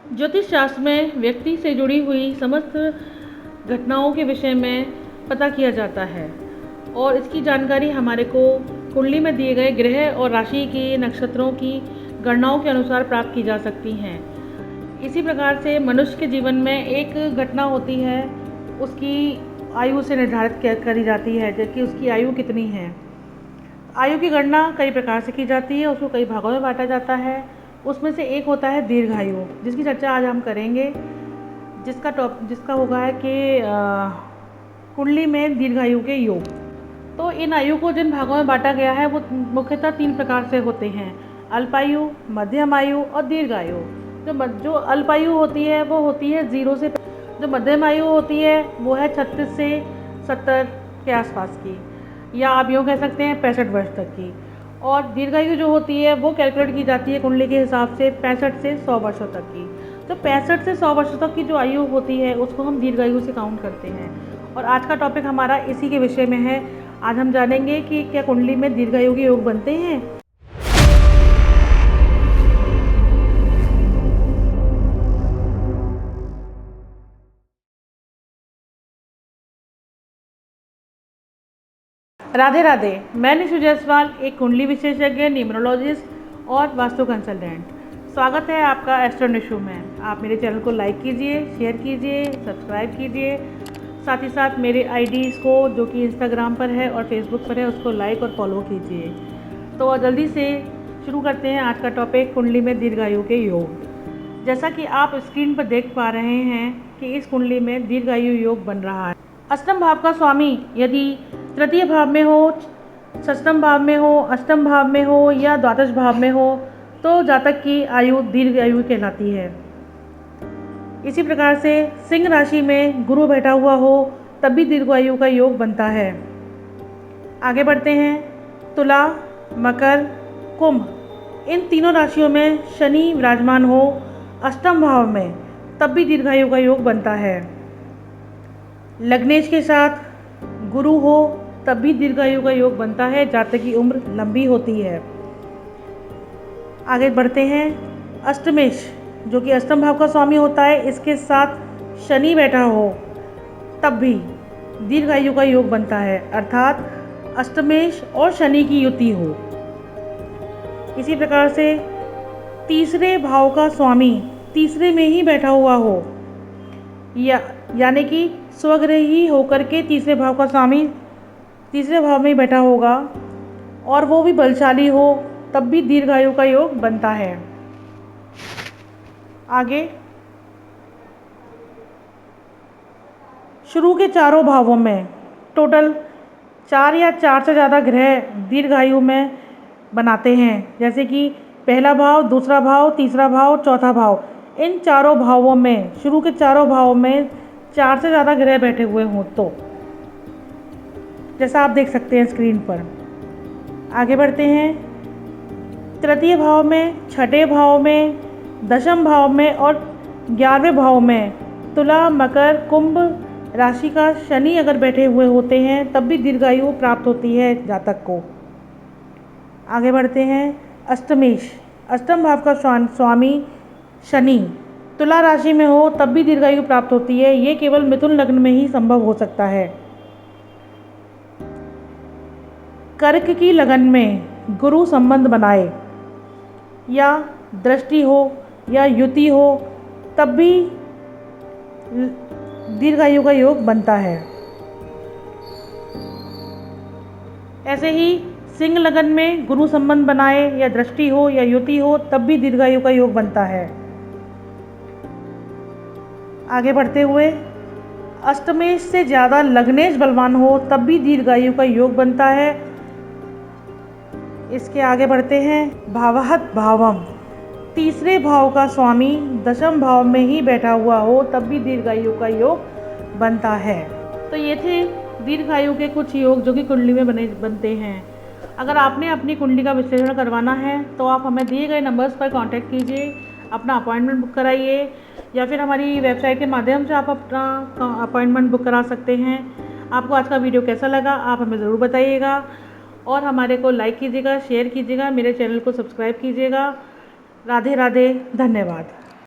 ज्योतिष शास्त्र में व्यक्ति से जुड़ी हुई समस्त घटनाओं के विषय में पता किया जाता है और इसकी जानकारी हमारे को कुंडली में दिए गए ग्रह और राशि के नक्षत्रों की गणनाओं के अनुसार प्राप्त की जा सकती हैं। इसी प्रकार से मनुष्य के जीवन में एक घटना होती है, उसकी आयु से निर्धारित करी जाती है कि उसकी आयु कितनी है। आयु की गणना कई प्रकार से की जाती है, उसको कई भागों में बांटा जाता है। उसमें से एक होता है दीर्घायु, जिसकी चर्चा आज हम करेंगे, जिसका होगा है कि कुंडली में दीर्घायु के योग। तो इन आयु को जिन भागों में बांटा गया है वो मुख्यतः 3 प्रकार से होते हैं: अल्पायु, मध्यम आयु और दीर्घायु। जो अल्पायु होती है वो होती है 0 से, जो मध्यम आयु होती है वो है 36 से 70 के आसपास की, या आप यूँ कह सकते हैं 65 वर्ष तक की। और दीर्घायु जो होती है वो कैलकुलेट की जाती है कुंडली के हिसाब से 65 से 100 वर्षों तक की। तो 65 से 100 वर्षों तक की जो आयु होती है उसको हम दीर्घायु से काउंट करते हैं। और आज का टॉपिक हमारा इसी के विषय में है। आज हम जानेंगे कि क्या कुंडली में दीर्घायु के योग बनते हैं। राधे राधे। मैं निशु जायसवाल, एक कुंडली विशेषज्ञ, न्यूमरोलॉजिस्ट और वास्तु कंसल्टेंट। स्वागत है आपका एस्ट्रो निशु में। आप मेरे चैनल को लाइक कीजिए, शेयर कीजिए, सब्सक्राइब कीजिए। साथ ही साथ मेरे आईडीज़ को, जो कि इंस्टाग्राम पर है और फेसबुक पर है, उसको लाइक और फॉलो कीजिए। तो जल्दी से शुरू करते हैं आज का टॉपिक, कुंडली में दीर्घायु के योग। जैसा कि आप स्क्रीन पर देख पा रहे हैं कि इस कुंडली में दीर्घायु योग बन रहा है। अष्टम भाव का स्वामी यदि तृतीय भाव में हो, षष्ठम भाव में हो, अष्टम भाव में हो या द्वादश भाव में हो तो जातक की आयु दीर्घ आयु कहलाती है। इसी प्रकार से सिंह राशि में गुरु बैठा हुआ हो तब भी दीर्घ आयु का योग बनता है। आगे बढ़ते हैं। तुला, मकर, कुंभ, इन तीनों राशियों में शनि विराजमान हो अष्टम भाव में तब भी दीर्घायु का योग बनता है। लग्नेश के साथ गुरु हो तब भी दीर्घायु का योग बनता है, जातक की उम्र लंबी होती है। आगे बढ़ते हैं। अष्टमेश, जो कि अष्टम भाव का स्वामी होता है, इसके साथ शनि बैठा हो तब भी दीर्घायु का योग बनता है, अर्थात अष्टमेश और शनि की युति हो। इसी प्रकार से तीसरे भाव का स्वामी तीसरे में ही बैठा हुआ हो, यानी कि स्वग्रही होकर के तीसरे भाव का स्वामी तीसरे भाव में ही बैठा होगा और वो भी बलशाली हो तब भी दीर्घायु का योग बनता है। आगे, शुरू के चारों भावों में टोटल 4 या 4 से ज़्यादा ग्रह दीर्घायु में बनाते हैं, जैसे कि पहला भाव, दूसरा भाव, तीसरा भाव, चौथा भाव। इन चारों भावों में, शुरू के चारों भावों में 4 से ज़्यादा ग्रह बैठे हुए हों तो, जैसा आप देख सकते हैं स्क्रीन पर। आगे बढ़ते हैं। तृतीय भाव में, छठे भाव में, दशम भाव में और 11वें भाव में तुला, मकर, कुंभ राशि का शनि अगर बैठे हुए होते हैं तब भी दीर्घायु प्राप्त होती है जातक को। आगे बढ़ते हैं। अष्टमेश, अष्टम भाव का स्वामी शनि तुला राशि में हो तब भी दीर्घायु प्राप्त होती है। ये केवल मिथुन लग्न में ही संभव हो सकता है। कर्क की लगन में गुरु संबंध बनाए या दृष्टि हो या युति हो तब भी दीर्घायु का योग बनता है। ऐसे ही सिंह लगन में गुरु संबंध बनाए या दृष्टि हो या युति हो तब भी दीर्घायु का योग बनता है। आगे बढ़ते हुए, अष्टमेश से ज़्यादा लग्नेश बलवान हो तब भी दीर्घायु का योग बनता है। इसके आगे बढ़ते हैं। भावहत भावम, तीसरे भाव का स्वामी दशम भाव में ही बैठा हुआ हो तब भी दीर्घायु का योग बनता है। तो ये थे दीर्घायु के कुछ योग जो कि कुंडली में बनते हैं। अगर आपने अपनी कुंडली का विश्लेषण करवाना है तो आप हमें दिए गए नंबर्स पर कांटेक्ट कीजिए, अपना अपॉइंटमेंट बुक कराइए, या फिर हमारी वेबसाइट के माध्यम से आप अपना अपॉइंटमेंट बुक करा सकते हैं। आपको आज का वीडियो कैसा लगा आप हमें ज़रूर बताइएगा और हमारे को लाइक कीजिएगा, शेयर कीजिएगा, मेरे चैनल को सब्सक्राइब कीजिएगा। राधे राधे, धन्यवाद।